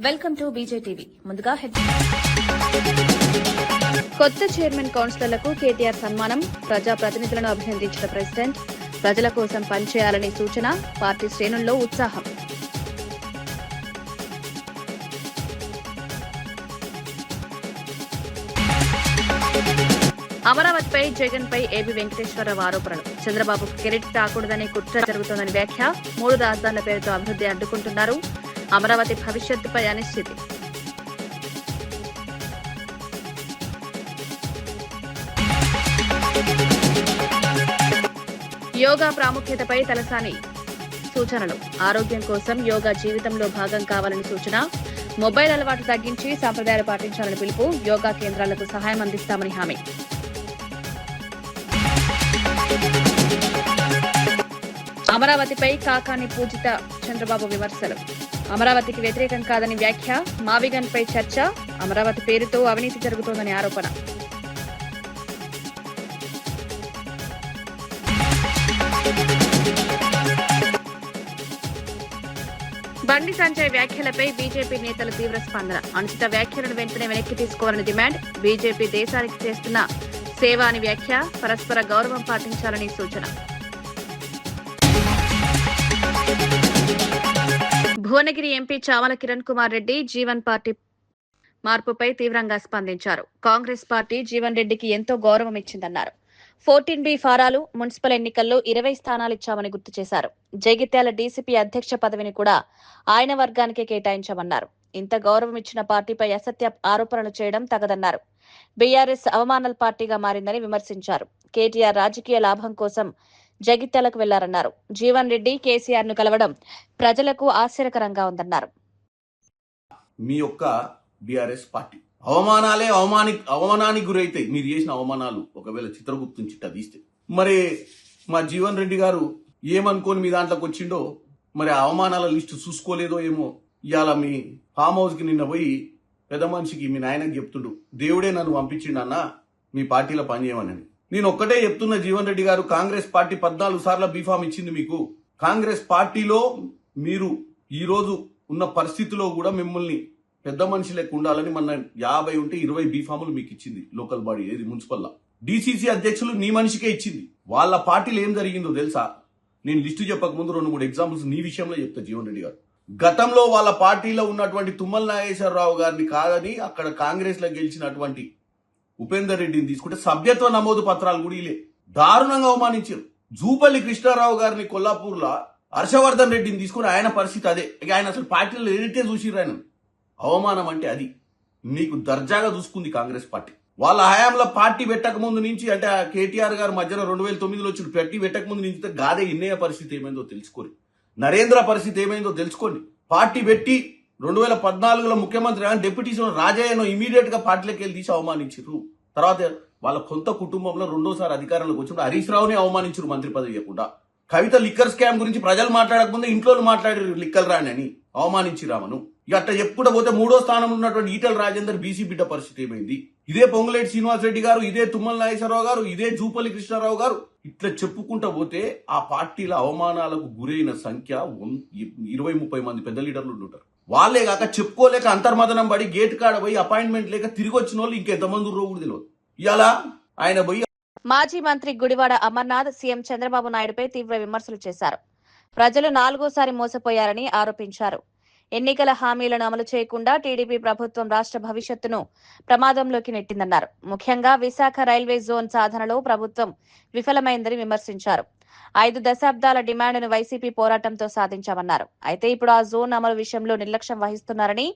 Welcome to బీజేటీవీ. ముందుగా కొత్త chairman కౌన్సిలర్లకు KTR సన్మానం, ప్రజాప్రతినిధులను అభినందించిన ప్రెసిడెంట్, ప్రజల కోసం పనిచేయాలని సూచన, పార్టీ శ్రేణుల్లో ఉత్సాహం. అమరావతిపై జగన్ పై ఏబీ వెంకటేశ్వరరావు ఆరోపణలు. చంద్రబాబుకు కెరీట్ తాకూడదనే కుట్ర జరుగుతోందని వ్యాఖ్య. 3 రాజధానుల పేరుతో అభివృద్ధి అడ్డుకుంటున్నారు. అమరావతి భవిష్యత్తుపై అనిశ్చితి. యోగా ప్రాముఖ్యతపై తలసాని సూచనలు. ఆరోగ్యం కోసం యోగా జీవితంలో భాగం కావాలని సూచన. మొబైల్ అలవాటు తగ్గించి సంప్రదాయాలు పాటించాలని పిలుపు. యోగా కేంద్రాలకు సహాయం అందిస్తామని హామీ. అమరావతిపై కాకాని పూజిత చంద్రబాబు విమర్శలు. అమరావతికి వ్యతిరేకం కాదని వ్యాఖ్య. మావిగన్ పై చర్చ. అమరావతి పేరుతో అవినీతి జరుగుతోందని ఆరోపణ. బండి సంజయ్ వ్యాఖ్యలపై బీజేపీ నేతల తీవ్ర స్పందన. అనుచిత వ్యాఖ్యలను వెంటనే వెనక్కి తీసుకోవాలని డిమాండ్. బీజేపీ దేశానికి చేస్తున్న సేవ అని వ్యాఖ్య. పరస్పర గౌరవం పాటించాలని సూచన. భువనగిరి ఎంపీ చామల కిరణ్ కుమార్ రెడ్డి జీవన్ పార్టీ మార్పుపై తీవ్రంగా స్పందించారు. కాంగ్రెస్ పార్టీ జీవన్ రెడ్డికి ఎంతో గౌరవం ఇచ్చిందన్నారు. 14B ఫారాలు, మున్సిపల్ ఎన్నికల్లో 20 స్థానాలు ఇచ్చామని గుర్తు చేశారు. జగిత్యాల డీసీపీ అధ్యక్ష పదవిని కూడా ఆయన వర్గానికే కేటాయించామన్నారు. ఇంత గౌరవం ఇచ్చిన పార్టీపై అసత్య ఆరోపణలు చేయడం తగదన్నారు. బీఆర్ఎస్ అవమానాల పార్టీగా మారిందని విమర్శించారు. కేటీఆర్ రాజకీయ లాభం కోసం జగిత్యాలకు వెళ్లారన్నారు. జీవన్ రెడ్డి కేసీఆర్ ను కలవడం ప్రజలకు ఆశ్చర్యకరంగా ఉందన్నారు. మీ యొక్క బీఆర్ఎస్ పార్టీ అవమానానికి గురైతాయి. మీరు చేసిన అవమానాలు ఒకవేళ చిత్రగుప్తుని చిట్టా తీస్తే మరి మా జీవన్ రెడ్డి గారు ఏమనుకోని మీ దాంట్లోకి వచ్చిండో మరి ఆ అవమానాల లిస్టు చూసుకోలేదో ఏమో. ఇవాళ మీ ఫామ్ హౌస్ కి నిన్న పోయి పెద్ద మనిషికి మీ నాయనకి చెప్తుండు, దేవుడే నన్ను పంపించిండన్నా మీ పార్టీలో పనిచేయమని. నేను ఒక్కటే చెప్తున్నా, జీవన్ రెడ్డి గారు, కాంగ్రెస్ పార్టీ 14 సార్లు బీఫామ్ ఇచ్చింది మీకు. కాంగ్రెస్ పార్టీలో మీరు ఈ రోజు ఉన్న పరిస్థితిలో కూడా మిమ్మల్ని పెద్ద మనిషి లెక్క ఉండాలని మన 50 ఉంటే 20 బీఫాములు మీకు ఇచ్చింది లోకల్ బాడీ, ఏది మున్సిపల్. డీసీసీ అధ్యక్షులు నీ మనిషికే ఇచ్చింది. వాళ్ళ పార్టీలో ఏం జరిగిందో తెలుసా? నేను లిస్టు చెప్పక ముందు 2-3 ఎగ్జాంపుల్స్ నీ విషయంలో చెప్తా. జీవన్ రెడ్డి గారు గతంలో వాళ్ళ పార్టీలో ఉన్నటువంటి తుమ్మల నాగేశ్వరరావు గారిని కాదని అక్కడ కాంగ్రెస్ లో గెలిచినటువంటి ఉపేందర్ రెడ్డిని తీసుకుంటే సభ్యత్వ నమోదు పత్రాలు కూడా ఇలే, దారుణంగా అవమానించారు. జూపల్లి కృష్ణారావు గారిని కొల్లాపూర్ లో హర్షవర్ధన్ రెడ్డిని తీసుకుని ఆయన పరిస్థితి అదే. ఇక ఆయన అసలు పార్టీలో ఏదైతే చూసిర్రు ఆయన. అవమానం అంటే అది. నీకు దర్జాగా చూసుకుంది కాంగ్రెస్ పార్టీ. వాళ్ళ హయాంలో పార్టీ పెట్టక ముందు నుంచి, అంటే కేటీఆర్ గారు మధ్యలో 2009లో వచ్చి పార్టీ పెట్టక ముందు నుంచి గాదే ఇన్నయ్య పరిస్థితి ఏమైందో తెలుసుకోండి. నరేంద్ర పరిస్థితి ఏమైందో తెలుసుకోండి. పార్టీ పెట్టి 2014లో ముఖ్యమంత్రి డిప్యూటీ సీఎం రాజయ్యను ఇమీడియట్ గా పార్టీలోకి వెళ్ళి తీసి అవమానించారు. తర్వాత వాళ్ళ కొంత కుటుంబంలో 2వ సారి అధికారంలోకి వచ్చినప్పుడు హరీష్ రావుని అవమానించారు మంత్రి పదవి ఇవ్వకుండా. కవిత లిక్కర్ స్కామ్ గురించి ప్రజలు మాట్లాడకముందే ఇంట్లో మాట్లాడారు, లిక్కర్ రాని అని అవమానించి రామను. ఇక అట్లా చెప్పుకుంటూ పోతే 3వ స్థానంలో ఉన్నటువంటి ఈటల రాజేందర్ బీసీ బిడ్డ పరిస్థితి ఏమైంది? ఇదే పొంగులేటి శ్రీనివాసరెడ్డి గారు, ఇదే తుమ్మల నాగేశ్వరరావు గారు, ఇదే జూపల్లి కృష్ణారావు గారు, ఇట్లా చెప్పుకుంటూ పోతే ఆ పార్టీల అవమానాలకు గురైన సంఖ్య 20-30 మంది పెద్ద లీడర్లు ఉంటారు. వాళ్ళే కాక చెప్పుకోలేక అంతర్మదనం పడి గేట్ కాడ పోయి అపాయింట్మెంట్ లేక తిరిగి వచ్చిన వాళ్ళు ఇంకెంతమంది కూడా తెలియదు. ఇలా ఆయన పోయి మాజీ మంత్రి గుడివాడ అమర్నాథ్ సీఎం చంద్రబాబు నాయుడుపై తీవ్ర విమర్శలు చేశారు. ప్రజలు 4వసారి మోసపోయారని ఆరోపించారు. ఎన్నికల హామీలను అమలు చేయకుండా టీడీపీ ప్రభుత్వం రాష్ట్ర భవిష్యత్తును ప్రమాదంలోకి నెట్టిందన్నారు. ముఖ్యంగా విశాఖ రైల్వే జోన్ సాధనలో ప్రభుత్వం విఫలమైందని విమర్శించారు. 5 దశాబ్దాల డిమాండ్ను వైసీపీ పోరాటంతో సాధించామన్నారు. అయితే ఇప్పుడు ఆ జోన్ అమలు విషయంలో నిర్లక్ష్యం వహిస్తున్నారని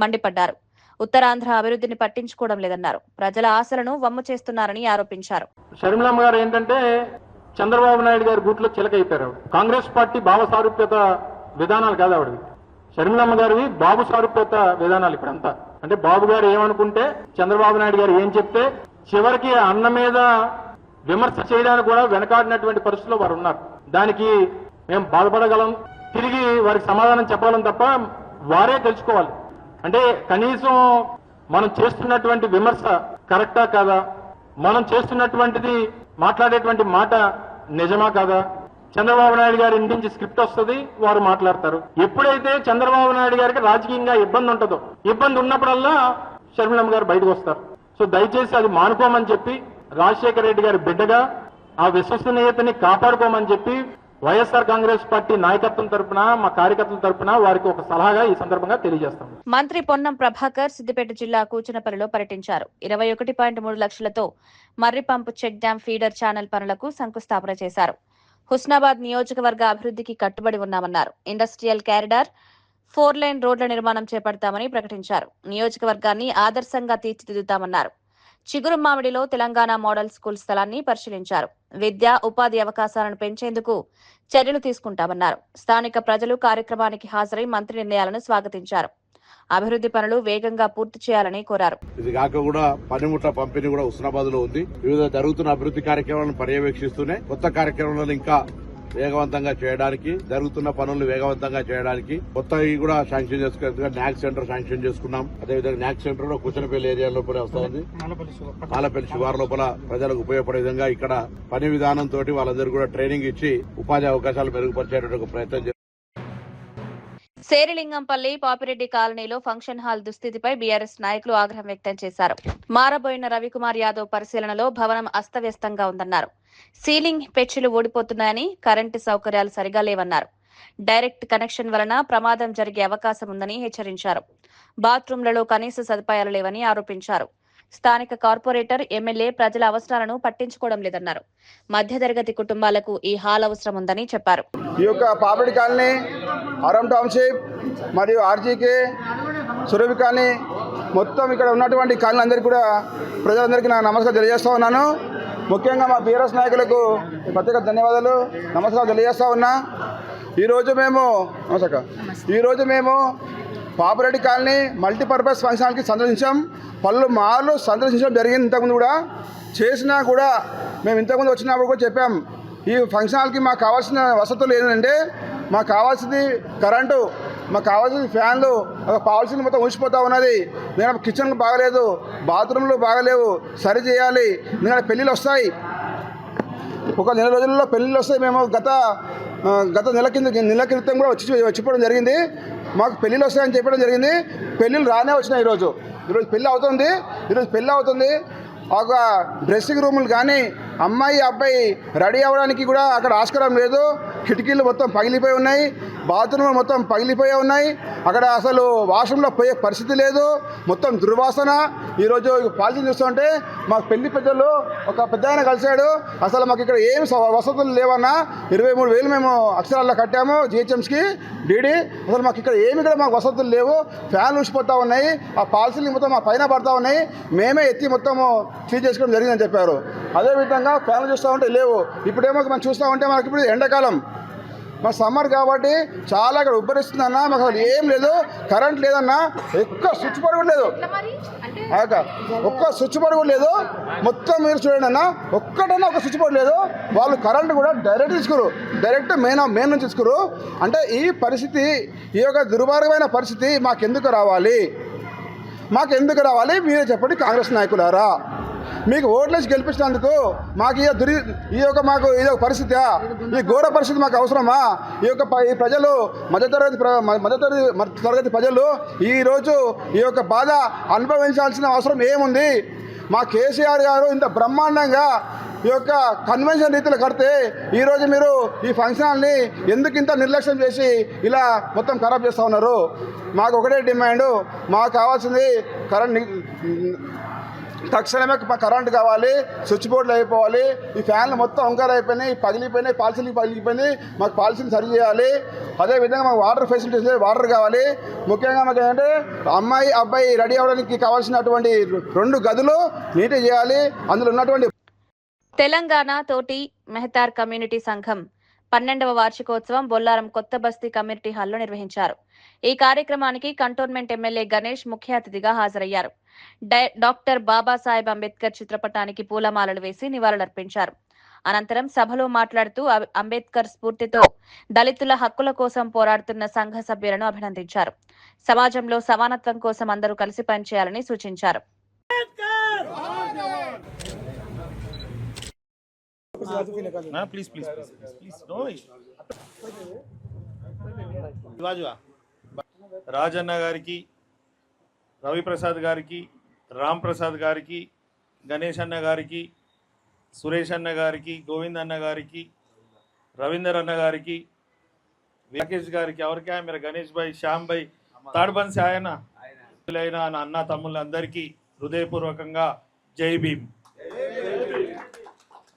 మండిపడ్డారు. ఉత్తరాంధ్ర అభివృద్ధిని పట్టించుకోవడం లేదన్నారు. ప్రజల ఆశలను వమ్ము చేస్తున్నారని ఆరోపించారు. షర్మిలమ్మ గారు ఏంటంటే చంద్రబాబు నాయుడు గారి బూట్లో చిలకైపోయారు. కాంగ్రెస్ పార్టీ భావ సారూప్యత విధానాలు కాదు ఆవిడవి. షర్మిలమ్మ గారివి బాబు సారూప్యత విధానాలు ఇప్పుడంతా. అంటే బాబు గారు ఏమనుకుంటే, చంద్రబాబు నాయుడు గారు ఏం చెప్తే, చివరికి అన్న మీద విమర్శ చేయడానికి కూడా వెనకాడినటువంటి పరిస్థితుల్లో వారు ఉన్నారు. దానికి మేము బాధపడగలం, తిరిగి వారికి సమాధానం చెప్పాలని తప్ప వారే తెలుసుకోవాలి. అంటే కనీసం మనం చేస్తున్నటువంటి విమర్శ కరెక్టా కాదా, మనం చేస్తున్నటువంటిది మాట్లాడేటువంటి మాట నిజమా కాదా, చంద్రబాబు నాయుడు గారి ఇంటి నుంచి స్క్రిప్ట్ వస్తుంది, వారు మాట్లాడతారు. ఎప్పుడైతే చంద్రబాబు నాయుడు గారికి రాజకీయంగా ఇబ్బంది ఉంటుందో, ఇబ్బంది ఉన్నప్పుడల్లా షర్మిలమ్మ గారు బయటకు వస్తారు. సో దయచేసి అది మానుకోమని చెప్పి, రాజశేఖర రెడ్డి గారి బిడ్డగా ఆ విశ్వసనీయతని కాపాడుకోమని చెప్పి వైఎస్ఆర్ కాంగ్రెస్ పార్టీ నాయకత్వం తరపున, మా కార్యకర్తల తరపున వారికి ఒక సలహాగా ఈ సందర్భంగా తెలియజేస్తాం. మంత్రి పొన్నం ప్రభాకర్ సిద్దిపేట జిల్లా కూచనపల్లిలో పర్యటించారు. 21.3 లక్షలతో మర్రి పంపు చెక్ డ్యాం ఫీడర్ ఛానల్ పనులకు శంకుస్థాపన చేశారు. హుస్నాబాద్ నియోజకవర్గ అభివృద్ధికి కట్టుబడి ఉన్నామన్నారు. ఇండస్ట్రియల్ కారిడార్, 4 లైన్ రోడ్ల నిర్మాణం చేపడతామని ప్రకటించారు. నియోజకవర్గాన్ని ఆదర్శంగా తీర్చిదిద్దుతామన్నారు. చిగురు మామిడిలో తెలంగాణ మోడల్ స్కూల్ స్థలాన్ని పరిశీలించారు. విద్య, ఉపాధి అవకాశాలను పెంచేందుకు చర్యలు తీసుకుంటామన్నారు. స్థానిక ప్రజలు కార్యక్రమానికి హాజరై మంత్రి నిర్ణయాలను స్వాగతించారు. అభివృద్ధి పనులు వేగంగా పూర్తి చేయాలని కోరారు. ఇది కాక కూడా పనిముట్ల పంపిణీ కూడా హుస్నాబాద్ లో ఉంది. వివిధ జరుగుతున్న అభివృద్ధి కార్యక్రమాలను పర్యవేక్షిస్తూనే కొత్త కార్యక్రమాలను ఇంకా వేగవంతంగా చేయడానికి, జరుగుతున్న పనులు వేగవంతంగా చేయడానికి కొత్తవి కూడా శాంక్షన్ చేసుకున్నాం. న్యాక్ సెంటర్ శాంక్షన్ చేసుకున్నాం. అదేవిధంగా న్యాక్ సెంటర్ లో కూచనపల్లి ఏరియా లోపల వస్తుంది. మాలపల్లి శివారు లోపల ప్రజలకు ఉపయోగపడే విధంగా ఇక్కడ పని విధానంతో వాళ్ళందరూ కూడా ట్రైనింగ్ ఇచ్చి ఉపాధి అవకాశాలు మెరుగుపరిచేటువంటి ప్రయత్నం చేస్తారు. శేరిలింగంపల్లి పాపిరెడ్డి కాలనీలో ఫంక్షన్ హాల్ దుస్థితిపై బీఆర్ఎస్ నాయకులు ఆగ్రహం వ్యక్తం చేశారు. మారబోయిన రవికుమార్ యాదవ్ పరిశీలనలో భవనం అస్తవ్యస్తంగా ఉందన్నారు. సీలింగ్ పెచ్చులు ఊడిపోతున్నాయని, కరెంటు సౌకర్యాలు సరిగా లేవన్నారు. డైరెక్ట్ కనెక్షన్ వలన ప్రమాదం జరిగే అవకాశం ఉందని హెచ్చరించారు. బాత్రూంలలో కనీస సదుపాయాలు లేవని ఆరోపించారు. స్థానిక కార్పొరేటర్, ఎమ్మెల్యే ప్రజల అవసరాలను పట్టించుకోవడం లేదన్నారు. మధ్యతరగతి కుటుంబాలకు ఈ హాల్ అవసరం ఉందని చెప్పారు. ఈ యొక్క పాపిరెడ్డి కాలనీ, ఆరం టౌన్షిప్ మరియు ఆర్జీకే, సురభి కాలనీ మొత్తం ఇక్కడ ఉన్నటువంటి కాలనీ కూడా ప్రజలందరికీ నా నమస్కారం తెలియజేస్తూ ఉన్నాను. ముఖ్యంగా మా బీఆర్ఎస్ నాయకులకు ప్రత్యేక ధన్యవాదాలు, నమస్కారం తెలియజేస్తూ ఉన్నా. ఈరోజు మేము పాపిరెడ్డి కాలనీ మల్టీపర్పస్ ఫంక్షన్ హాల్కి సందర్శించాం. పలుమార్లు సందర్శించడం జరిగింది. ఇంతకుముందు కూడా చేసినా కూడా మేము ఇంతకుముందు వచ్చినప్పుడు కూడా చెప్పాం, ఈ ఫంక్షన్ హాల్కి మాకు కావాల్సిన వసతులు ఏంటంటే, మాకు కావాల్సింది కరెంటు, మాకు కావాల్సింది ఫ్యాన్లు, కావాల్సింది మొత్తం ఉంచిపోతూ ఉన్నది. నేను కిచెన్ బాగలేదు, బాత్రూమ్లు బాగలేవు, సరి చేయాలి. ఎందుకంటే పెళ్ళిళ్ళు వస్తాయి, ఒక నెల రోజుల్లో పెళ్ళిళ్ళు వస్తాయి. మేము గత నెల క్రితం కూడా వచ్చిపోవడం జరిగింది. మాకు పెళ్ళిళ్ళు వస్తాయని చెప్పడం జరిగింది. పెళ్ళిళ్ళు రానే వచ్చినాయి. ఈరోజు పెళ్ళి అవుతుంది. ఒక డ్రెస్సింగ్ రూములు కానీ అమ్మాయి అబ్బాయి రెడీ అవ్వడానికి కూడా అక్కడ ఆస్కారం లేదు. కిటికీలు మొత్తం పగిలిపోయి ఉన్నాయి, బాత్రూమ్లు మొత్తం పగిలిపోయి ఉన్నాయి. అక్కడ అసలు వాష్రూమ్లో పోయే పరిస్థితి లేదు, మొత్తం దుర్వాసన. ఈరోజు పాలసీని చూస్తుంటే మాకు పెళ్లి పెద్దలు ఒక పెద్ద ఆయన కలిశాడు, అసలు మాకు ఇక్కడ ఏం వసతులు లేవన్నా, 23,000 మేము అక్షరాల్లో కట్టాము జిహెచ్ఎంస్కి డీడీ, అసలు మాకు ఇక్కడ ఏమి కూడా మాకు వసతులు లేవు, ఫ్యాన్లు ఊసిపోతూ ఉన్నాయి, ఆ పాలసీలు మొత్తం మా పైన పడతా ఉన్నాయి, మేమే ఎత్తి మొత్తము క్లీన్ చేసుకోవడం జరిగిందని చెప్పారు. అదేవిధంగా ఫ్యాన్లు చూస్తూ ఉంటే లేవు. ఇప్పుడేమో మనం చూస్తూ ఉంటే మనకి ఇప్పుడు ఎండాకాలం, మా సమ్మర్ కాబట్టి చాలా ఇక్కడ ఉబ్బరిస్తుందన్నా. మాకు అసలు ఏం లేదు, కరెంట్ లేదన్నా, ఒక్క స్విచ్ బోర్డు కూడా లేదు, ఒక్క స్విచ్ బోర్డు కూడా లేదు. మొత్తం మీరు చూడండి అన్న, ఒక్కటన్నా ఒక స్విచ్ బోర్డు లేదు. వాళ్ళు కరెంట్ కూడా డైరెక్ట్ మెయిన్ నుంచి తీసుకురు. అంటే ఈ పరిస్థితి, ఈ యొక్క దుర్మార్గమైన పరిస్థితి మాకెందుకు రావాలి? మీరే చెప్పండి కాంగ్రెస్ నాయకులారా. మీకు ఓట్లేసి గెలిపించినందుకు మాకు మాకు ఇది ఒక పరిస్థితి, ఈ ఘోర పరిస్థితి మాకు అవసరమా? ఈ ప్రజలు మధ్యతరగతి ప్రజలు ఈరోజు ఈ యొక్క బాధ అనుభవించాల్సిన అవసరం ఏముంది? మా కేసీఆర్ గారు ఇంత బ్రహ్మాండంగా ఈ యొక్క కన్వెన్షన్ రీతిలో కడితే ఈరోజు మీరు ఈ ఫంక్షన్ హాల్ని ఎందుకు ఇంత నిర్లక్ష్యం చేసి ఇలా మొత్తం ఖరాబ్ చేస్తూ ఉన్నారు? మాకు ఒకటే డిమాండు, మాకు కావాల్సింది తక్షణమే మాకు కరెంట్ కావాలి, స్విచ్ బోర్డులు అయిపోవాలి, ఈ ఫ్యాన్లు మొత్తం వంకర అయిపోయినాయి, పాలసీలు పగిలిపోయినాయి, మాకు పాలసీలు సరి చేయాలి. అదేవిధంగా మాకు వాటర్ ఫెసిలిటీస్ వాటర్ కావాలి. ముఖ్యంగా మాకు ఏంటంటే అమ్మాయి అబ్బాయి రెడీ అవ్వడానికి కావాల్సినటువంటి 2 గదులు నీట్గా చేయాలి. అందులో ఉన్నటువంటి తెలంగాణ తోటి మెహతార్ కమ్యూనిటీ సంఘం 12వ వార్షికోత్సవం బొల్లారం కొత్త బస్తీ కమ్యూనిటీ హాల్లో నిర్వహించారు. ఈ కార్యక్రమానికి కంటోన్మెంట్ ఎమ్మెల్యే గణేష్ ముఖ్య అతిథిగా హాజరయ్యారు. డాక్టర్ బాబాసాహెబ్ అంబేద్కర్ చిత్రపటానికి పూలమాలలు వేసి నివాళులర్పించారు. అనంతరం సభలో మాట్లాడుతూ అంబేద్కర్ స్ఫూర్తితో దళితుల హక్కుల కోసం పోరాడుతున్న సంఘ సభ్యులను అభినందించారు. సమాజంలో సమానత్వం కోసం అందరూ కలిసి పనిచేయాలని సూచించారు. ప్లీజ్ ప్లీజ్ ప్లీజ్ నో రాజన్న గారికి, రవిప్రసాద్ గారికి, రామ్ ప్రసాద్ గారికి, గణేష్ అన్న గారికి, సురేష్ అన్న గారికి, గోవింద్ అన్న గారికి, రవీందర్ అన్న గారికి, రాకేష్ గారికి, ఎవరికా మీరు గణేష్ భాయ్, శ్యామ్ భాయ్, తాడ్బన్ से ఆయన నా అన్న తమ్ముళ్ళందరికీ హృదయపూర్వకంగా జై భీమ్.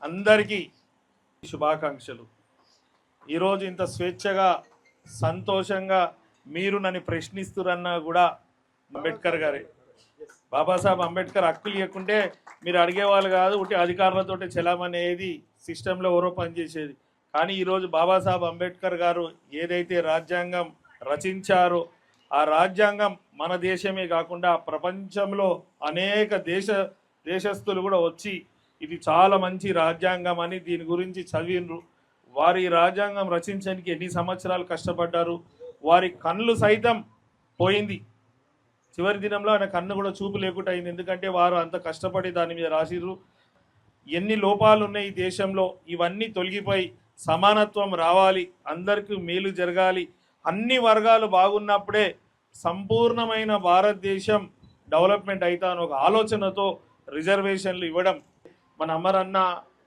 అందరికీ శుభాకాంక్షలు. ఈరోజు ఇంత స్వేచ్ఛగా సంతోషంగా మీరు నన్ను ప్రశ్నిస్తురన్నా కూడా అంబేద్కర్ గారే. బాబాసాహెబ్ అంబేద్కర్ హక్కులు ఇవ్వకుంటే మీరు అడిగేవాళ్ళు కాదు, ఒకటి అధికారులతో చెలామనేది సిస్టంలో ఎవరో పనిచేసేది. కానీ ఈరోజు బాబాసాహెబ్ అంబేద్కర్ గారు ఏదైతే రాజ్యాంగం రచించారో ఆ రాజ్యాంగం మన దేశమే కాకుండా ప్రపంచంలో అనేక దేశస్తులు కూడా వచ్చి ఇది చాలా మంచి రాజ్యాంగం అని దీని గురించి చదివినరు. వారి రాజ్యాంగం రచించడానికి ఎన్ని సంవత్సరాలు కష్టపడ్డారు. వారి కళ్ళు సైతం పోయింది. చివరి దినంలో ఆయన కన్ను కూడా చూపు లేకుండా అయింది. ఎందుకంటే వారు అంత కష్టపడి దాని మీద రాసిర్రు. ఎన్ని లోపాలు ఉన్నాయి ఈ దేశంలో, ఇవన్నీ తొలగిపోయి సమానత్వం రావాలి, అందరికీ మేలు జరగాలి, అన్ని వర్గాలు బాగున్నప్పుడే సంపూర్ణమైన భారతదేశం డెవలప్మెంట్ అవుతా అని ఒక ఆలోచనతో రిజర్వేషన్లు ఇవ్వడం. మన అమరన్న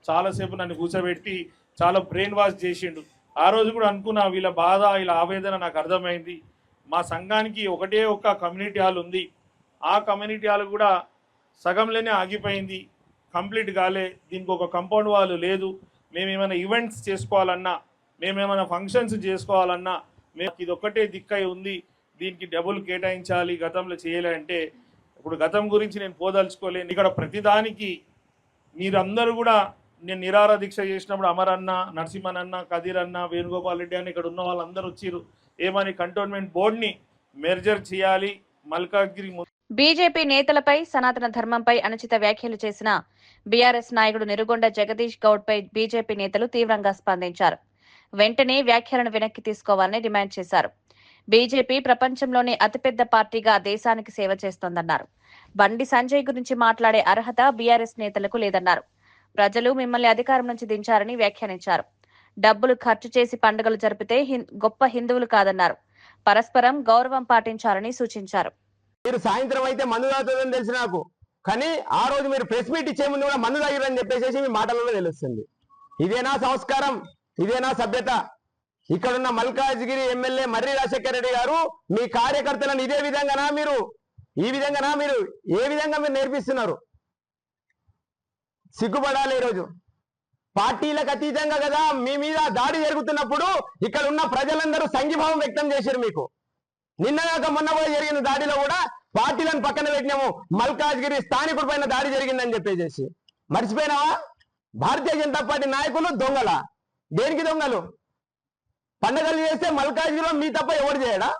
చాలాసేపు నన్ను కూర్చోబెట్టి చాలా బ్రెయిన్ వాష్ చేసిండు. ఆ రోజు కూడా అనుకున్నా వీళ్ళ బాధ వీళ్ళ ఆవేదన నాకు అర్థమైంది. మా సంఘానికి ఒకటే ఒక కమ్యూనిటీ హాల్ ఉంది. ఆ కమ్యూనిటీ హాల్ కూడా సగంలోనే ఆగిపోయింది, కంప్లీట్ కాలే. దీనికి ఒక కాంపౌండ్ వాల్ లేదు. మేమేమైనా ఈవెంట్స్ చేసుకోవాలన్నా, మేమేమైనా ఫంక్షన్స్ చేసుకోవాలన్నా మేము ఇది ఒక్కటే దిక్కై ఉంది. దీనికి డబ్బులు కేటాయించాలి, గతంలో చేయలే అంటే ఇప్పుడు గతం గురించి నేను పోదలుచుకోలేను. ఇక్కడ ప్రతిదానికి మీరందరూ కూడా నేను నిరాహార దీక్ష చేసినప్పుడు అమరన్న, నరసింహనన్న, కదీర్ అన్న, వేణుగోపాల్ రెడ్డి అని ఇక్కడ ఉన్న వాళ్ళందరూ వచ్చిర్రు. ఏమని కంటోన్మెంట్ బోర్డుని మెర్జర్ చేయాలి, మల్కాజ్గిరి. బీజేపీ నేతలపై సనాతన ధర్మంపై అనుచిత వ్యాఖ్యలు చేసిన బీఆర్ఎస్ నాయకుడు నిరుగొండ జగదీష్ గౌడ్ పై బీజేపీ నేతలు తీవ్రంగా స్పందించారు. వెంటనే వ్యాఖ్యలను వెనక్కి తీసుకోవాలని డిమాండ్ చేశారు. బీజేపీ ప్రపంచంలోనే అతిపెద్ద పార్టీగా దేశానికి సేవ చేస్తోందన్నారు. బండి సంజయ్ గురించి మాట్లాడే అర్హత బీఆర్ఎస్ నేతలకు లేదన్నారు. ప్రజలు మిమ్మల్ని అధికారం నుంచి దించారని వ్యాఖ్యానించారు. డబ్బులు ఖర్చు చేసి పండుగలు జరిపితే గొప్ప హిందువులు కాదన్నారు. పరస్పరం గౌరవం పాటించాలని సూచించారు. మీరు సాయంత్రం అయితే మందు తాగుతుందని తెలుసు నాకు, కానీ ఆ రోజు మీరు ప్రెస్ మీట్ ఇచ్చే ముందు కూడా మందు తాగిరని చెప్పేసి మీ మాటలలో తెలుస్తుంది. ఇదేనా సంస్కారం? ఇదేనా సభ్యత? ఇక్కడున్న మల్కాజ్గిరి ఎమ్మెల్యే మర్రి రాజశేఖర రెడ్డి గారు మీ కార్యకర్తలను ఇదే విధంగానా మీరు ఏ విధంగా మీరు నేర్పిస్తున్నారు? సిగ్గుపడాలి. ఈరోజు పార్టీలకు అతీతంగా కదా మీ మీద దాడి జరుగుతున్నప్పుడు ఇక్కడ ఉన్న ప్రజలందరూ సంఘీభావం వ్యక్తం చేశారు. మీకు నిన్నగాక మొన్న పోయి జరిగిన దాడిలో కూడా పార్టీలను పక్కన పెట్టినాము, మల్కాజ్గిరి స్థానికుడి పైన దాడి జరిగిందని చెప్పేసి మర్చిపోయినావా? భారతీయ జనతా పార్టీ నాయకులు దొంగల. దేనికి దొంగలు? పండుగలు చేస్తే మల్కాజ్గిరిలో మీ తప్ప ఎవరు చేయడా?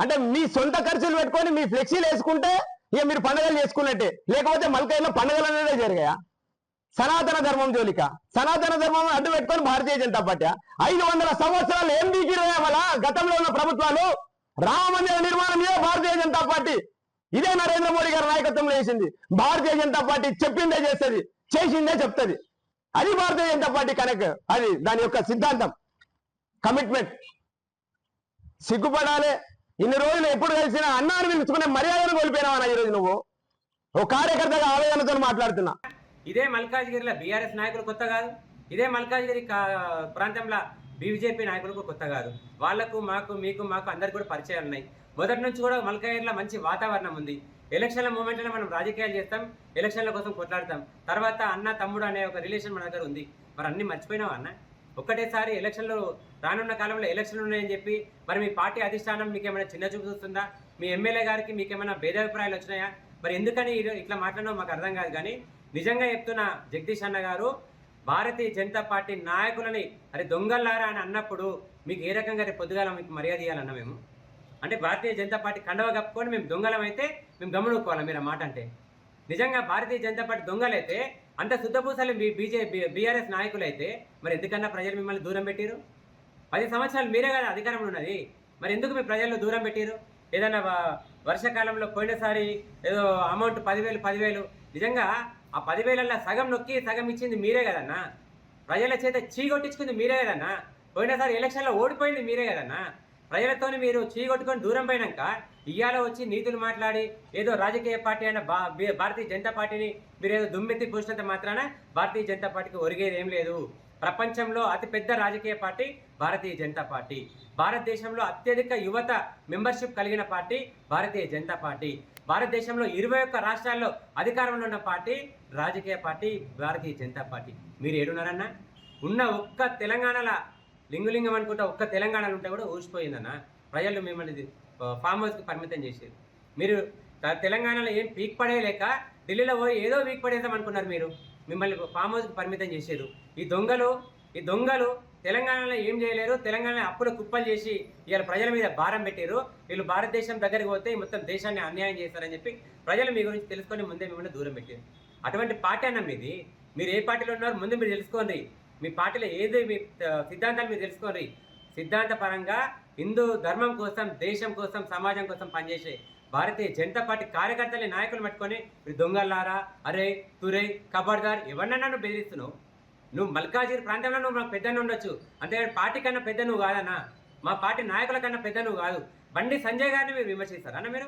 అంటే మీ సొంత ఖర్చులు పెట్టుకొని మీ ఫ్లెక్సీలు వేసుకుంటే ఇక మీరు పండుగలు చేసుకున్నట్టే, లేకపోతే మల్కాజ్గిరిలో పండుగలు అనేదే జరిగాయా? సనాతన ధర్మం జోలిక, సనాతన ధర్మం అడ్డు పెట్టుకొని భారతీయ జనతా పార్టీ 500 సంవత్సరాలు ఏం బీకిరయా వల్ల గతంలో ఉన్న ప్రభుత్వాలు? రామ మందిర నిర్మాణం ఇదే భారతీయ జనతా పార్టీ, ఇదే నరేంద్ర మోడీ గారి నాయకత్వంలో చేసింది. భారతీయ జనతా పార్టీ చెప్పిందే చేస్తుంది, చేసిందే చెప్తుంది. అది భారతీయ జనతా పార్టీ కనుక అది దాని యొక్క సిద్ధాంతం, కమిట్మెంట్. సిగ్గుపడాలి. ఇన్ని రోజులు ఎప్పుడు కలిసినా అన్నాన్ని పిలుచుకునే మర్యాదను కోల్పోయినావా? ఈరోజు నువ్వు ఓ కార్యకర్తగా ఆవేదనతో మాట్లాడుతున్నా. ఇదే మల్కాజ్గిరిలో బీఆర్ఎస్ నాయకులు కొత్త కాదు, ఇదే మల్కాజ్గిరి ప్రాంతంలో బీజేపీ నాయకులకు కొత్త కాదు. వాళ్లకు మాకు అందరికి కూడా పరిచయాలు ఉన్నాయి. మొదటి నుంచి కూడా మల్కాజ్గిరిలో మంచి వాతావరణం ఉంది. ఎలక్షన్ల మూమెంట్లో మనం రాజకీయాలు చేస్తాం, ఎలక్షన్ల కోసం కొట్లాడతాం. తర్వాత అన్న తమ్ముడు అనే ఒక రిలేషన్ మన దగ్గర ఉంది. మరి అన్ని మర్చిపోయినావా అన్న? ఒక్కటేసారి ఎలక్షన్లు రానున్న కాలంలో ఎలక్షన్లు ఉన్నాయని చెప్పి మరి మీ పార్టీ అధిష్టానం మీకేమైనా చిన్న చూపు చూస్తుందా? మీ ఎమ్మెల్యే గారికి మీకేమైనా భేదాభిప్రాయాలు వచ్చినాయా? మరి ఎందుకని ఇట్లా మాట్లాడడం మాకు అర్థం కాదు. కానీ నిజంగా చెప్తున్నా, జగదీష్ అన్న గారు భారతీయ జనతా పార్టీ నాయకులని అరే దొంగల్లారా అని అన్నప్పుడు మీకు ఏ రకంగా రేపు పొద్దుగాల మీకు మర్యాద ఇవ్వాలన్నా మేము? అంటే భారతీయ జనతా పార్టీ కండవ కప్పుకొని మేము దొంగలం అయితే మేము గమనుకోవాలి మీరు ఆ మాట అంటే? నిజంగా భారతీయ జనతా పార్టీ దొంగలైతే, అంత శుద్ధపూసలు బీఆర్ఎస్ నాయకులు అయితే మరి ఎందుకన్నా ప్రజలు మిమ్మల్ని దూరం పెట్టారు? 10 సంవత్సరాలు మీరే కదా అధికారంలో ఉన్నది, మరి ఎందుకు మీ ప్రజల్లో దూరం పెట్టారు? ఏదైనా వర్షాకాలంలో పోయినసారి ఏదో అమౌంట్ 10,000 నిజంగా ఆ 10,000ల్లో సగం నొక్కి సగం ఇచ్చింది మీరే కదన్నా. ప్రజల చేత చీగొట్టించుకుంది మీరే కదన్నా. పోయినసారి ఎలక్షన్లో ఓడిపోయింది మీరే కదన్నా. ప్రజలతోని మీరు చీగొట్టుకొని దూరం పోయినాక ఇయ్యాల వచ్చి నీతులు మాట్లాడి ఏదో రాజకీయ పార్టీ అయిన భారతీయ జనతా పార్టీని మీరు ఏదో దుమ్మెత్తి పూసినంత మాత్రాన భారతీయ జనతా పార్టీకి ఒరిగేది ఏం లేదు. ప్రపంచంలో అతిపెద్ద రాజకీయ పార్టీ భారతీయ జనతా పార్టీ. భారతదేశంలో అత్యధిక యువత మెంబర్షిప్ కలిగిన పార్టీ భారతీయ జనతా పార్టీ. భారతదేశంలో 21 రాష్ట్రాల్లో అధికారంలో ఉన్న పార్టీ రాజకీయ పార్టీ భారతీయ జనతా పార్టీ. మీరు ఏడున్నారన్నా? ఉన్న ఒక్క తెలంగాణలో లింగులింగం అనుకుంటా ఒక్క తెలంగాణలో ఉంటే కూడా ఊసిపోయిందన్న. ప్రజలు మిమ్మల్ని ఫామ్ హౌస్కి పరిమితం చేశారు. మీరు తెలంగాణలో ఏం పీక్ పడేయలేక ఢిల్లీలో పోయి ఏదో పీక్ పడేద్దాం అనుకున్నారు. మీరు మిమ్మల్ని ఫామ్ హౌస్కి పరిమితం చేశారు. ఈ దొంగలు తెలంగాణలో ఏం చేయలేరు. తెలంగాణ అప్పుల కుప్పలు చేసి ఇవాళ ప్రజల మీద భారం పెట్టారు. వీళ్ళు భారతదేశం దగ్గరికి పోతే మొత్తం దేశాన్ని అన్యాయం చేస్తారని చెప్పి ప్రజలు మీ గురించి తెలుసుకొని ముందే మిమ్మల్ని దూరం పెట్టారు. అటువంటి పార్టీ అన్న మీది. మీరు ఏ పార్టీలో ఉన్నారో ముందు మీరు తెలుసుకోండి. మీ పార్టీలో ఏది మీ సిద్ధాంతాలు మీరు తెలుసుకోండి. సిద్ధాంతపరంగా హిందూ ధర్మం కోసం, దేశం కోసం, సమాజం కోసం పనిచేసే భారతీయ జనతా పార్టీ కార్యకర్తలని నాయకులు పట్టుకొని మీరు దొంగలారా, అరే తురే, ఖబర్దార్ ఎవరినన్నా నువ్వు బెదిరిస్తున్నావు. నువ్వు మల్కాజిగిరి ప్రాంతంలో నువ్వు మాకు పెద్ద ఉండొచ్చు, అంతేగాని పార్టీ కన్నా పెద్ద నువ్వు కాదన్నా. మా పార్టీ నాయకుల కన్నా పెద్ద నువ్వు కాదు. బండి సంజయ్ గారిని మీరు విమర్శిస్తారు అన్న. మీరు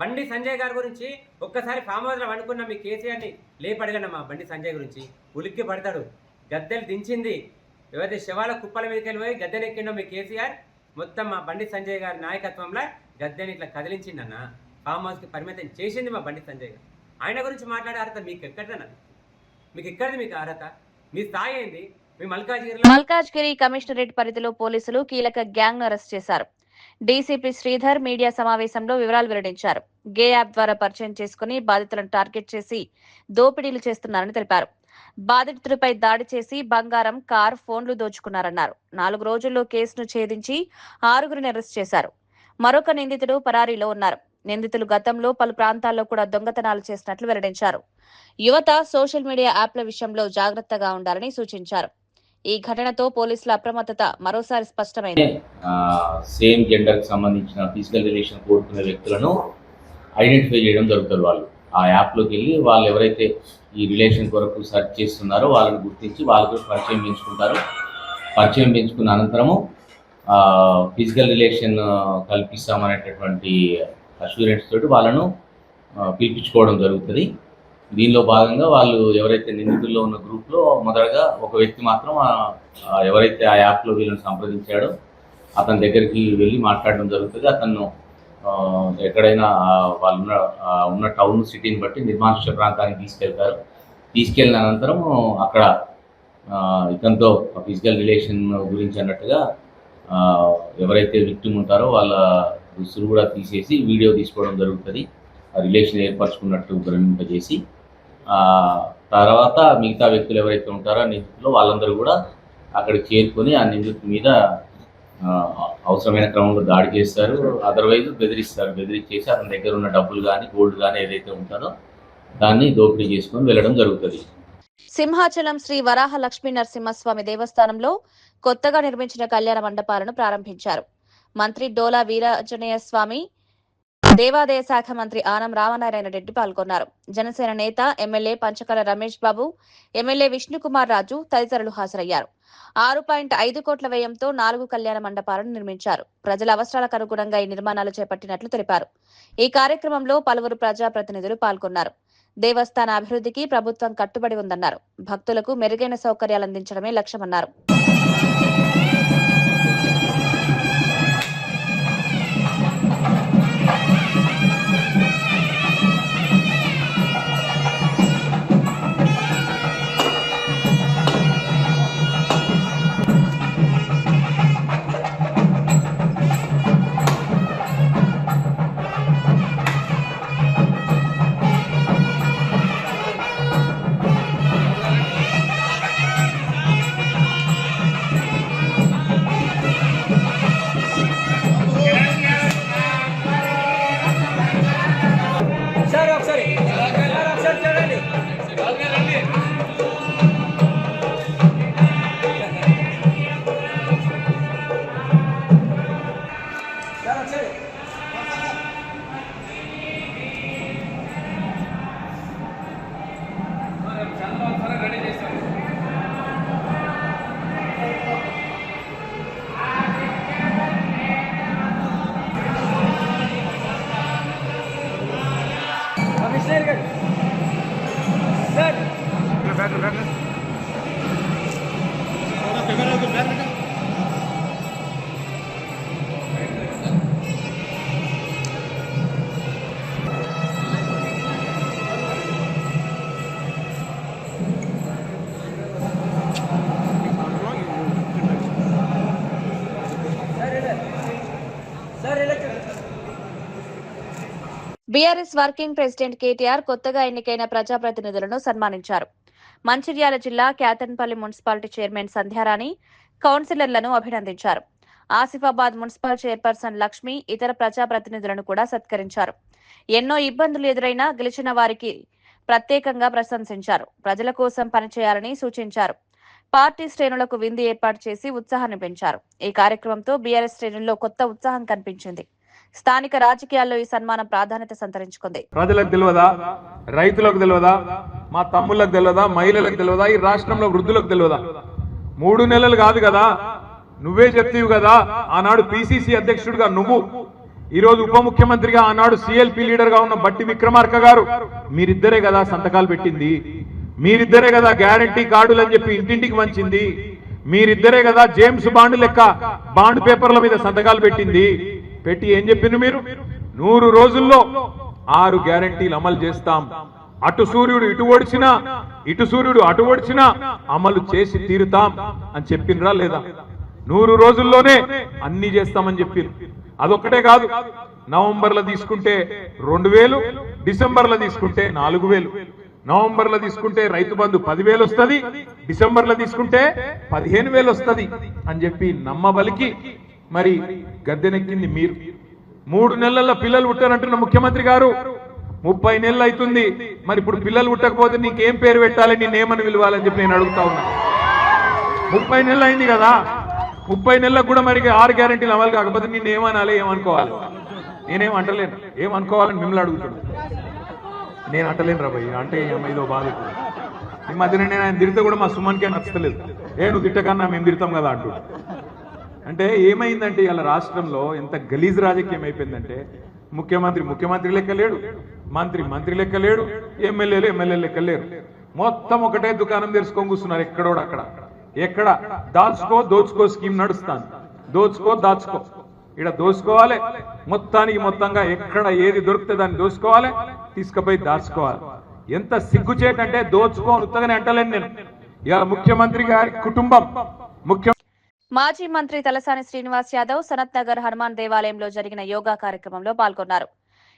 బండి సంజయ్ గారి గురించి ఒక్కసారి ఫామ్ హౌస్లో వండుకున్న మీ కేసీఆర్ని లేపడగలమ్మా. బండి సంజయ్ గురించి ఉలిక్కి పడతాడు. గద్దెలు దించింది ఎవరైతే శవాల కుప్పల మీదకి వెళ్ళిపోయి గద్దెనెక్కిండో మీ కేసీఆర్, మొత్తం మా బండి సంజయ్ గారి నాయకత్వంలో గద్దెని ఇట్లా కదిలించిందన్న. ఫామ్ హౌస్కి పరిమితం చేసింది మా బండి సంజయ్ గారు. ఆయన గురించి మాట్లాడే అర్హత మీకు ఎక్కడదన్న? మీకు అర్హత? మీ స్థాయి ఏంది? మీ మల్కాజ్గిరి కమిషనరేట్ పరిధిలో పోలీసులు కీలక గ్యాంగ్ ను అరెస్ట్ చేశారు. డీసీపీ శ్రీధర్ మీడియా సమావేశంలో వివరాలు వెల్లడించారు. గే యాప్ ద్వారా పరిచయం చేసుకుని బాధితులను టార్గెట్ చేసి దోపిడీలు చేస్తున్నారని తెలిపారు. బాధితుడిపై దాడి చేసి బంగారం, కార్, ఫోన్లు దోచుకున్నారన్నారు. 4 రోజుల్లో కేసును ఛేదించి 6గురిని అరెస్ట్ చేశారు. మరొక నిందితుడు పరారీలో ఉన్నారు. నిందితులు గతంలో పలు ప్రాంతాల్లో కూడా దొంగతనాలు చేసినట్లు వెల్లడించారు. యువత సోషల్ మీడియా యాప్ల విషయంలో జాగ్రత్తగా ఉండాలని సూచించారు. ఈ ఘటనతో పోలీసుల అప్రమత్తత మరోసారి స్పష్టమైంది. సేమ్ జెండర్ కి సంబంధించిన ఫిజికల్ రిలేషన్ కోరుకునే వ్యక్తులను ఐడెంటిఫై చేయడం జరుగుతుంది. వాళ్ళు ఆ యాప్లోకి వెళ్ళి వాళ్ళు ఎవరైతే ఈ రిలేషన్ కొరకు సెర్చ్ చేస్తున్నారో వాళ్ళని గుర్తించి వాళ్ళకు పరిచయం పెంచుకుంటారు. పరిచయం పెంచుకున్న అనంతరము ఫిజికల్ రిలేషన్ కల్పిస్తామనేటటువంటి అష్యూరెన్స్ తోటి వాళ్ళను పిలిపించుకోవడం జరుగుతుంది. దీనిలో భాగంగా వాళ్ళు ఎవరైతే నిందితుల్లో ఉన్న గ్రూప్లో మొదటగా ఒక వ్యక్తి మాత్రం ఎవరైతే ఆ యాప్లో వీళ్ళని సంప్రదించాడో అతని దగ్గరికి వెళ్ళి మాట్లాడడం జరుగుతుంది. అతను ఎక్కడైనా వాళ్ళు ఉన్న టౌన్ సిటీని బట్టి నిర్మానుష్య ప్రాంతానికి తీసుకెళ్తారు. తీసుకెళ్ళిన అనంతరం అక్కడ ఇతనితో ఫిజికల్ రిలేషన్ గురించి అన్నట్టుగా ఎవరైతే విక్టిమ్ ఉంటారో వాళ్ళ దుస్తులు కూడా తీసేసి వీడియో తీసుకోవడం జరుగుతుంది. ఆ రిలేషన్ ఏర్పరచుకున్నట్టు భ్రమింపజేసి తర్వాత మిగతా వ్యక్తులు ఎవరైతే ఉంటారో నిందితులు వాళ్ళందరూ కూడా అక్కడికి చేరుకొని ఆ నిందితుల మీద అవసరమైన క్రమంలో దాడి చేస్తారు. అదర్వైజ్ బెదిరిస్తారు. బెదిరించేసి అతని దగ్గర ఉన్న డబ్బులు కానీ గోల్డ్ కానీ ఏదైతే ఉంటుందో దాన్ని దోపిడీ చేసుకొని వెళ్ళడం జరుగుతుంది. సింహాచలం శ్రీ వరాహ లక్ష్మీ నరసింహస్వామి దేవస్థానంలో కొత్తగా నిర్మించిన కళ్యాణ మండపాలను ప్రారంభించారు. మంత్రి డోలా వీరాంజనేయ స్వామి, దేవాదాయ శాఖ మంత్రి ఆనం రామనారాయణ రెడ్డి పాల్గొన్నారు. జనసేన నేత ఎమ్మెల్యే పంచకల రమేష్ బాబు, ఎమ్మెల్యే విష్ణుకుమార్ రాజు తదితరులు హాజరయ్యారు. 6.5 కోట్ల వ్యయంతో 4 కళ్యాణ మండపాలను నిర్మించారు. ప్రజల అవసరాలకు అనుగుణంగా ఈ నిర్మాణాలు చేపట్టినట్లు తెలిపారు. ఈ కార్యక్రమంలో పలువురు ప్రజాప్రతినిధులు పాల్గొన్నారు. దేవస్థాన అభివృద్ధికి ప్రభుత్వం కట్టుబడి ఉందన్నారు. భక్తులకు మెరుగైన సౌకర్యాలు అందించడమే లక్ష్యమన్నారు. బీఆర్ఎస్ వర్కింగ్ ప్రెసిడెంట్ కేటీఆర్ కొత్తగా ఎన్నికైన ప్రజాప్రతినిధులను సన్మానించారు. మంచిర్యాల జిల్లా క్యాతన్పల్లి మున్సిపాలిటీ చైర్మన్ సంధ్యారాణి కౌన్సిలర్లను అభినందించారు. ఆసిఫాబాద్ మున్సిపల్ చైర్పర్సన్ లక్ష్మి ఇతర ప్రజాప్రతినిధులను కూడా సత్కరించారు. ఎన్నో ఇబ్బందులు ఎదురైనా గెలిచిన వారికి ప్రత్యేకంగా ప్రశంసించారు. ప్రజల కోసం పనిచేయాలని సూచించారు. పార్టీ శ్రేణులకు విందు ఏర్పాటు చేసి ఉత్సాహాన్ని పెంచారు. ఈ కార్యక్రమంతో బీఆర్ఎస్ శ్రేణుల్లో కొత్త ఉత్సాహం కనిపించింది. స్థానిక రాజకీయాల్లో ఈ సన్మానం ప్రాధాన్యత సంతరించుకుంది. ప్రజలకు తెలియదా, రైతులకు తెలియదా, మా తమ్ముళ్ళకు తెలియదా, మహిళలకు తెలియదా, ఈ రాష్ట్రంలో వృద్ధులకు తెలియదా? 3 నెలలు కాదు కదా, నువ్వే చెప్తీవు కదా. ఆనాడు పిసిసి అధ్యక్షుడిగా నువ్వు, ఈరోజు ఉప ముఖ్యమంత్రిగా ఆనాడు సిఎల్పి లీడర్ గా ఉన్న బట్టి విక్రమార్క గారు, మీరిద్దరే కదా సంతకాలు పెట్టింది. మీరిద్దరే కదా గ్యారంటీ కార్డులు అని చెప్పి ఇంటింటికి వంచింది. మీరిద్దరే కదా జేమ్స్ బాండ్ లెక్క బాండ్ పేపర్ల మీద సంతకాలు పెట్టింది. పెట్టి ఏం చెప్పింది మీరు? 100 రోజుల్లో 6 గ్యారంటీలు అమలు చేస్తాం. అటు సూర్యుడు ఇటు ఓడిచినా, ఇటు సూర్యుడు అటు ఓడిచినా అమలు చేసి తీరుతాం అని చెప్పినరా లేదా? 100 రోజుల్లోనే అన్ని చేస్తామని చెప్పింది. అదొక్కటే కాదు, నవంబర్లో తీసుకుంటే 2000, డిసెంబర్లో తీసుకుంటే 4000. నవంబర్లో తీసుకుంటే రైతు బంధు 10,000 వస్తుంది, డిసెంబర్లో తీసుకుంటే 15,000 వస్తుంది అని చెప్పి నమ్మబలికి మరి గద్దెనెక్కింది మీరు. 3 నెలల పిల్లలు పుట్టారంటున్న ముఖ్యమంత్రి గారు 30 నెలలు అవుతుంది. మరి ఇప్పుడు పిల్లలు పుట్టకపోతే నీకేం పేరు పెట్టాలి, నేనేమని పిలవాలని చెప్పి నేను అడుగుతా ఉన్నా. 30 నెలలు అయింది కదా, 30 నెలలకు కూడా మరి 6 గ్యారెంటీలు అమలు కాకపోతే నిన్ను ఏమనాలి, ఏమనుకోవాలి? నేనేం అంటలేను, ఏమనుకోవాలని మిమ్మల్ని అడుగుతాడు. నేను అంటలేను రా భయ్య, అంటే ఏదో బాధ. ఈ మధ్యన నేను ఆయన తిడితే కూడా మా సుమన్కే నచ్చలేదు. నువ్వు తిట్టకన్నా మేము తిడతాం కదా అంటూ. అంటే ఏమైందంటే ఇలా రాష్ట్రంలో ఎంత గలీజ్ రాజకీయం అయిపోయిందంటే, ముఖ్యమంత్రి లెక్క లేడు, మంత్రి లెక్క లేడు, ఎమ్మెల్యేలు లెక్క లేరు. మొత్తం ఒకటే దుకాణం తెరుచుకొని కూర్చున్నారు. ఎక్కడోడు అక్కడ, ఎక్కడ దోచుకో స్కీమ్ నడుస్తాను. దాచుకో ఇక్కడ దోచుకోవాలి. మొత్తంగా ఎక్కడ ఏది దొరికితే దాన్ని దోచుకోవాలి, తీసుకుపోయి దాచుకోవాలి. ఎంత సిగ్గుచేటంటే దోచుకోని ఉత్తగానే అంటలేను నేను. ఇవాళ ముఖ్యమంత్రి గారి కుటుంబం మాజీ మంత్రి తలసాని శ్రీనివాస్ యాదవ్ సనత్ నగర్ హనుమాన్ దేవాలయంలో జరిగిన యోగా కార్యక్రమంలో పాల్గొన్నారు.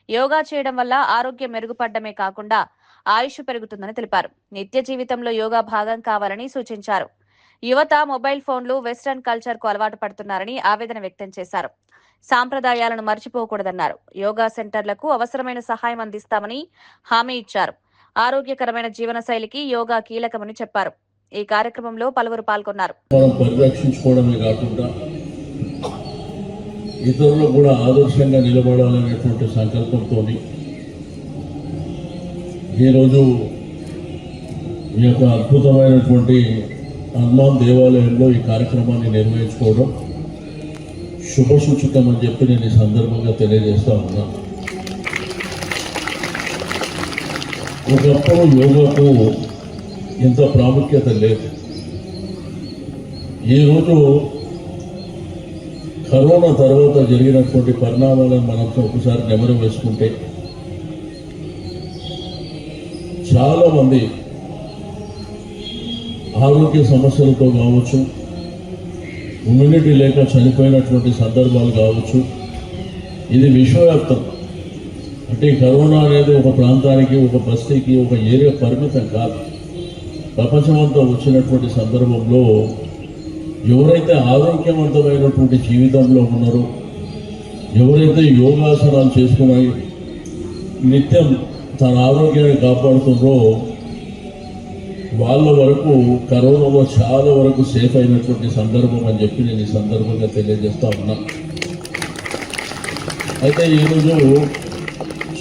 యోగా చేయడం వల్ల ఆరోగ్యం మెరుగుపడమే కాకుండా ఆయుష్ పెరుగుతుందని తెలిపారు. నిత్య జీవితంలో యోగా భాగం కావాలని సూచించారు. యువత మొబైల్ ఫోన్లు, వెస్టర్న్ కల్చర్ కు అలవాటు పడుతున్నారని ఆవేదన వ్యక్తం చేశారు. సాంప్రదాయాలను మర్చిపోకూడదన్నారు. యోగా సెంటర్లకు అవసరమైన సహాయం అందిస్తామని హామీ ఇచ్చారు. ఆరోగ్యకరమైన జీవనశైలికి యోగా కీలకమని చెప్పారు. ఈ కార్యక్రమంలో పలువురు పాల్గొన్నారు. మనం పరిరక్షించుకోవడమే కాకుండా ఇతరులు కూడా ఆదర్శంగా నిలబడాలనేటువంటి సంకల్పంతో ఈరోజు ఈ యొక్క అద్భుతమైనటువంటి హనుమాన్ దేవాలయంలో ఈ కార్యక్రమాన్ని నిర్వహించుకోవడం శుభసూచకం అని చెప్పి నేను ఈ సందర్భంగా తెలియజేస్తా ఉన్నా. ఒకప్పుడు యోగాకు ఇంత ప్రాముఖ్యత లేదు. ఈరోజు కరోనా తర్వాత జరిగినటువంటి పరిణామాలను మనం ఒకసారి నెమరు వేసుకుంటే చాలామంది ఆరోగ్య సమస్యలతో కావచ్చు, ఇమ్యూనిటీ లేక చనిపోయినటువంటి సందర్భాలు కావచ్చు. ఇది విశ్వవ్యాప్తం. అంటే కరోనా అనేది ఒక ప్రాంతానికి, ఒక బస్తీకి, ఒక ఏరియా పరిమితం కాదు. ప్రపంచమంతా వచ్చినటువంటి సందర్భంలో ఎవరైతే ఆరోగ్యవంతమైనటువంటి జీవితంలో ఉన్నారో, ఎవరైతే యోగాసనాలు చేసుకుని నిత్యం తన ఆరోగ్యాన్ని కాపాడుతున్నారో వాళ్ళ వరకు కరోనాలో చాలా వరకు సేఫ్ అయినటువంటి సందర్భం అని చెప్పి నేను ఈ సందర్భంగా తెలియజేస్తా ఉన్నా. అయితే ఈరోజు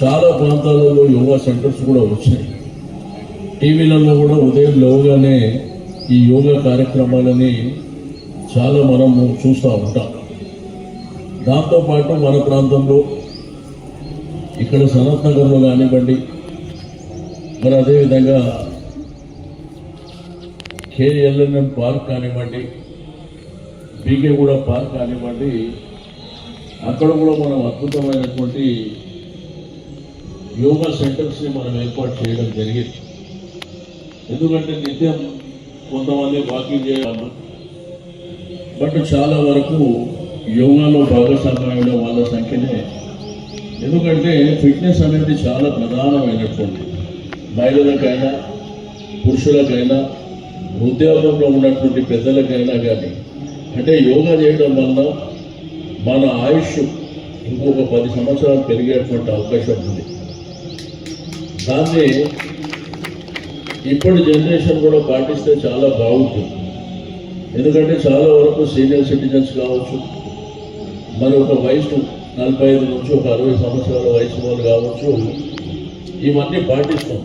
చాలా ప్రాంతాలలో యోగా సెంటర్స్ కూడా వచ్చాయి. టీవీలలో కూడా ఉదయం లేవగానే ఈ యోగా కార్యక్రమాలని చాలా మనం చూస్తూ ఉంటాం. దాంతోపాటు మన ప్రాంతంలో ఇక్కడ సనత్ నగర్లో కానివ్వండి, మరి అదేవిధంగా KLNM పార్క్ కానివ్వండి, బీకేగూడ పార్క్ కానివ్వండి, అక్కడ కూడా మనం అద్భుతమైనటువంటి యోగా సెంటర్స్ని మనం ఏర్పాటు చేయడం జరిగింది. ఎందుకంటే నిత్యం కొంతమంది వాకింగ్ చేయాలి, బట్ చాలా వరకు యోగాలో భాగస్వామ్యం వాళ్ళ సంఖ్యనే. ఎందుకంటే ఫిట్నెస్ అనేది చాలా ప్రధానమైనటువంటి మహిళలకైనా పురుషులకైనా ఉద్యోగంలో ఉన్నటువంటి పెద్దలకైనా కానీ, అంటే యోగా చేయడం వల్ల మన ఆయుష్ ఇంకొక 10 సంవత్సరాలు పెరిగేటువంటి అవకాశం ఉంది. దాన్ని ఇప్పుడు జనరేషన్ కూడా పాటిస్తే చాలా బాగుంటుంది. ఎందుకంటే చాలా వరకు సీనియర్ సిటిజన్స్ కావచ్చు, మరి ఒక వయసు 45 నుంచి ఒక 60 సంవత్సరాల వయసు వాళ్ళు కావచ్చు, ఇవన్నీ పాటిస్తాం.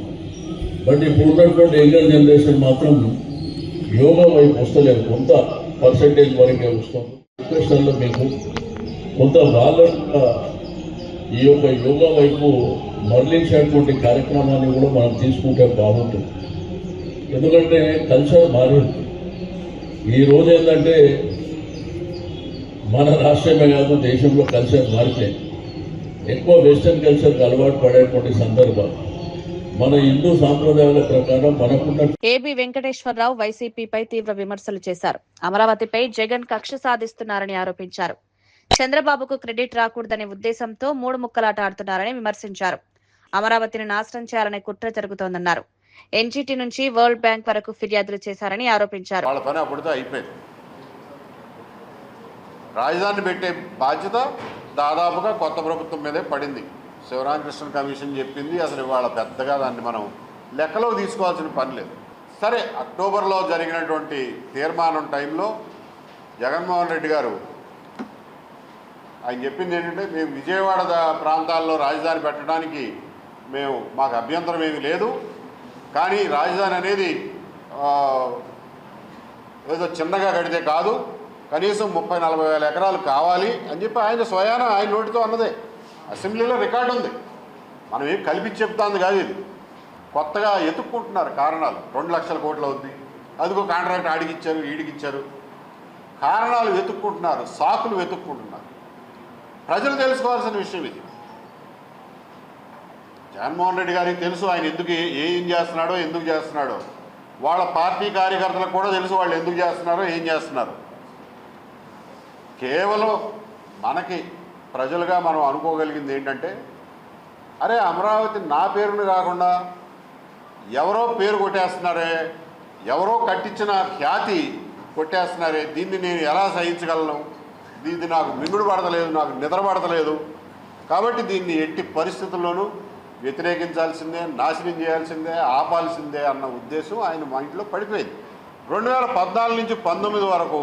బట్ ఇప్పుడు ఉన్నటువంటి యంగర్ జనరేషన్ మాత్రం యోగా వైపు వస్తలేదు, కొంత పర్సెంటేజ్ వరకే వస్తాం. రిక్వెస్ట్లో మీకు కొంత వాళ్ళ ఈ యొక్క యోగా వైపు మరలించేటువంటి కార్యక్రమాన్ని కూడా మనం తీసుకుంటే బాగుంటుంది. ఎందుకంటే కల్చర్ మారింది. ఈ రోజు ఏంటంటే మన రాష్ట్రమే కాదు దేశంలో కల్చర్ మారిపోయింది. ఎక్కువ వెస్టర్న్ కల్చర్కి అలవాటు పడేటువంటి సందర్భాలు మన హిందూ సాంప్రదాయాల ప్రకారం మనకున్న. ఏబి వెంకటేశ్వరరావు వైసీపీపై తీవ్ర విమర్శలు చేశారు. అమరావతిపై జగన్ కక్ష సాధిస్తున్నారని ఆరోపించారు. చంద్రబాబుకు క్రెడిట్ రాకూడదనే ఉద్దేశంతో 3 ముక్కలాట ఆడుతున్నారని విమర్శించారు. అమరావతిని నాశనం చేయాలనే కుట్ర జరుగుతోందన్నారు. ఎన్జీటీ నుంచి వరల్డ్ బ్యాంక్ వరకు ఫిర్యాదులు చేశారని ఆరోపించారు. వాళ్ళ పని అప్పుడుతో అయిపోయింది. రాజధాని పెట్టే బాధ్యత దాదాపుగా కొత్త ప్రభుత్వం మీదే పడింది. శివరామకృష్ణ కమిషన్ చెప్పింది. అసలు ఇవాళ పెద్దగా దాన్ని మనం లెక్కలోకి తీసుకోవాల్సిన పని లేదు. సరే, అక్టోబర్లో జరిగినటువంటి తీర్మానం టైంలో జగన్మోహన్ రెడ్డి గారు ఆయన చెప్పింది ఏంటంటే, మేము విజయవాడ ప్రాంతాల్లో రాజధాని పెట్టడానికి మాకు అభ్యంతరం ఏమీ లేదు, కానీ రాజధాని అనేది ఏదో చిన్నగా కడితే కాదు, కనీసం 30-40 వేల ఎకరాలు కావాలి అని చెప్పి ఆయన స్వయాన ఆయన నోటితో అన్నదే. అసెంబ్లీలో రికార్డు ఉంది. మనం ఏం కల్పించి చెప్తాంది కాదు. ఇది కొత్తగా ఎత్తుక్కుంటున్నారు కారణాలు. 2 లక్షల కోట్లు అవుద్ది, అదిగో కాంట్రాక్ట్ ఆడికిచ్చారు, ఈడికిచ్చారు, కారణాలు వెతుక్కుంటున్నారు, సాకులు వెతుక్కుంటున్నారు. ప్రజలు తెలుసుకోవాల్సిన విషయం ఇది. జగన్మోహన్ రెడ్డి గారికి తెలుసు ఆయన ఎందుకు ఏం చేస్తున్నాడో, ఎందుకు చేస్తున్నాడో. వాళ్ళ పార్టీ కార్యకర్తలకు కూడా తెలుసు వాళ్ళు ఎందుకు చేస్తున్నారో, ఏం చేస్తున్నారు. కేవలం మనకి ప్రజలుగా మనం అనుకోగలిగింది ఏంటంటే, అరే అమరావతి నా పేరుని కాకుండా ఎవరో పేరు కొట్టేస్తున్నారే, ఎవరో కట్టించిన ఖ్యాతి కొట్టేస్తున్నారే, దీన్ని నేను ఎలా సహించగలను, దీన్ని నాకు మింగుడు పడతలేదు, నాకు నిద్ర పడతలేదు, కాబట్టి దీన్ని ఎట్టి పరిస్థితుల్లోనూ వ్యతిరేకించాల్సిందే, నాశనం చేయాల్సిందే, ఆపాల్సిందే అన్న ఉద్దేశం ఆయన మైండ్లో పడిపోయింది. 2014 నుంచి 19 వరకు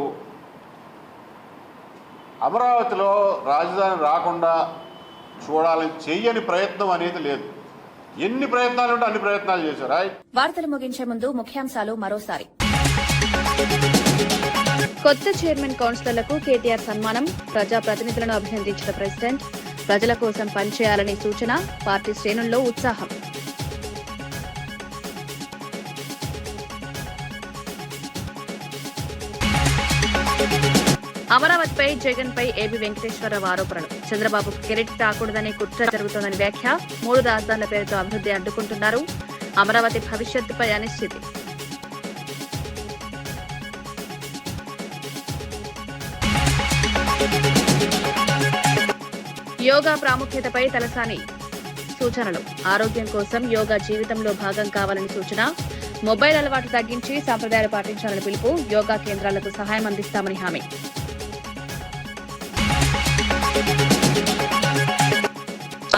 అమరావతిలో రాజధాని రాకుండా చూడాలని చెయ్యని ప్రయత్నం అనేది లేదు. ఎన్ని ప్రయత్నాలు ఉంటే అన్ని ప్రయత్నాలు చేశారు. వార్తలు ముగించే ముందు ముఖ్యాంశాలు మరోసారి. కొత్త చైర్మన్ కౌన్సిలర్లకు కేటీఆర్ సన్మానం, ప్రజాప్రతినిధులను అభినందించిన ప్రెసిడెంట్, ప్రజల కోసం పనిచేయాలని సూచన, పార్టీ శ్రేణుల్లో ఉత్సాహం. అమరావతిపై జగన్ పై ఏబి వెంకటేశ్వరరావు ఆరోపణలు, చంద్రబాబుకు క్రెడిట్ రాకూడదనే కుట్ర జరుగుతోందని వ్యాఖ్య, 3 రాజధానుల పేరుతో అభివృద్ధి అడ్డుకుంటున్నారు, అమరావతి భవిష్యత్తుపై అనిశ్చితి. యోగా ప్రాముఖ్యతపై తలసాని సూచనలు, ఆరోగ్యం కోసం యోగా జీవితంలో భాగం కావాలని సూచన, మొబైల్ అలవాటు తగ్గించి సంప్రదాయాలు పాటించాలని పిలుపు, యోగా కేంద్రాలకు సహాయం అందిస్తామని హామీ.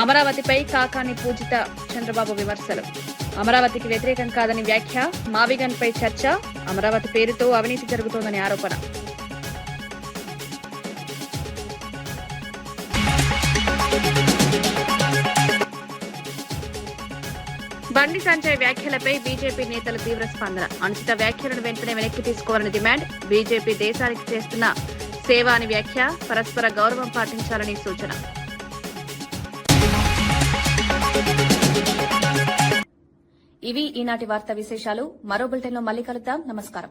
అమరావతిపై కాకాని పూజిత చంద్రబాబు విమర్శలు, అమరావతికి వ్యతిరేకం కాదని వ్యాఖ్య, మావిగన్ పై చర్చ, అమరావతి పేరుతో అవినీతి జరుగుతోందని ఆరోపణ. బండి సంజయ్ వ్యాఖ్యలపై బీజేపీ నేతల తీవ్ర స్పందన, అనుచిత వ్యాఖ్యలను వెంటనే వెనక్కి తీసుకోవాలని డిమాండ్, బీజేపీ దేశానికి చేస్తున్న సేవ అని వ్యాఖ్య, పరస్పర గౌరవం పాటించాలని సూచన. ఇవి ఈనాటి వార్తా విశేషాలు. మరో బులెటిన్లో మళ్ళీ కలుద్దాం. నమస్కారం.